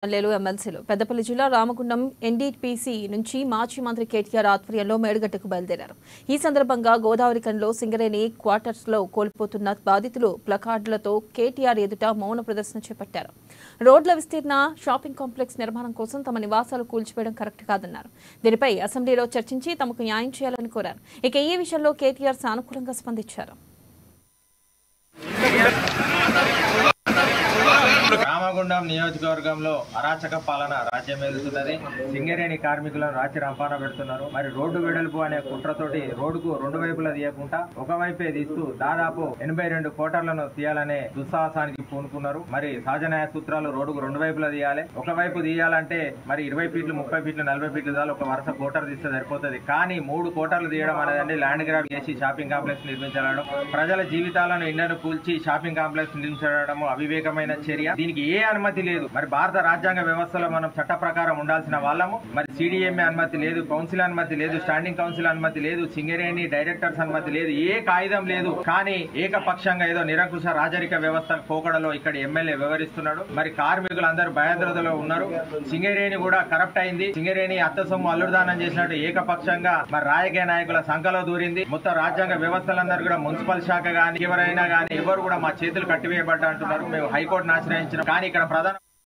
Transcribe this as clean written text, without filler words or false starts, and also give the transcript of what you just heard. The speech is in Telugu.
ఎమ్మెల్యేలు ఎమ్మెల్సీలు పెద్దపల్లి జిల్లా రామగుండం ఎన్డీపీసీ నుంచి మాజీ మంత్రి కేటీఆర్ ఆధ్వర్యంలో మేడుగట్టుకు బయలుదేరారు. ఈ సందర్భంగా గోదావరి కనిలో సింగరేణి క్వార్టర్స్ లో కోల్పోతున్న బాధితులు ప్లకార్డులతో కేటీఆర్ ఎదుట మౌన ప్రదర్శన చేపట్టారు. రోడ్ల విస్తీర్ణ, షాపింగ్ కాంప్లెక్స్ నిర్మాణం కోసం తమ నివాసాలు కూల్చివేయడం కరెక్ట్ కాదన్నారు. దీనిపై అసెంబ్లీలో చర్చించి తమకు న్యాయం చేయాలని కోరారు. ఇక ఈ విషయంలో కేటీఆర్ సానుకూలంగా స్పందించారు. రామగుండం నియోజకవర్గంలో అరాచక పాలన రాజ్యమేలుతున్నది. సింగరేణి కార్మికులను రాచి రంపాన పెడుతున్నారు. మరి రోడ్డు వెడల్పు అనే కుట్రతోటి రోడ్డుకు రెండు వైపులా తీయకుండా ఒకవైపే తీస్తూ దాదాపు 82 కోటర్లను తీయాలనే దుస్సాహసానికి పూనుకున్నారు. మరి సహజ న్యాయ సూత్రాలు రోడ్డుకు రెండు వైపులా తీయాలి. ఒకవైపు తీయాలంటే మరి 20 ఫీట్లు, 30 ఫీట్లు, 40 ఫీట్లు దాకా ఒక వరుస కోటర్ తీస్తే సరిపోతుంది. కానీ 3 కోటర్లు తీయడం అనేది ల్యాండ్ గ్రాబ్ చేసి షాపింగ్ కాంప్లెక్స్ నిర్మించడం, ప్రజల జీవితాలను ఇళ్లను కూల్చి షాపింగ్ కాంప్లెక్స్ నిర్మించడం అవివేకమైన చర్య. దీనికి ఏ అనుమతి లేదు. మరి భారత రాజ్యాంగ వ్యవస్థలో మనం చట్ట ప్రకారం ఉండాల్సిన వాళ్ళము. మరి సిడిఎంఏ అనుమతి లేదు, కౌన్సిల్ అనుమతి లేదు, స్టాండింగ్ కౌన్సిల్ అనుమతి లేదు, సింగరేణి డైరెక్టర్స్ అనుమతి లేదు, ఏ కాగితం లేదు. కానీ ఏకపక్షంగా ఏదో నిరంకుశ రాజరిక వ్యవస్థ పోకడలో ఇక్కడ ఎమ్మెల్యే వివరిస్తున్నాడు. మరి కార్మికులందరూ భయాందోళనలో ఉన్నారు. సింగరేణి కూడా కరప్ట్ అయింది. సింగరేణి అత్త సొమ్ము అల్లుదానం చేసినట్టు ఏకపక్షంగా మరి రాజకీయ నాయకుల సంఖలో దూరింది. మొత్తం రాజ్యాంగ వ్యవస్థలందరూ కూడా మున్సిపల్ శాఖ గానీ ఎవరైనా గానీ ఎవరు కూడా మా చేతులు కట్టివేయబడ్డా అంటున్నారు. మేము హైకోర్టును ఆశ్రయించినాం. కానీ ఇక్కడ ప్రధాన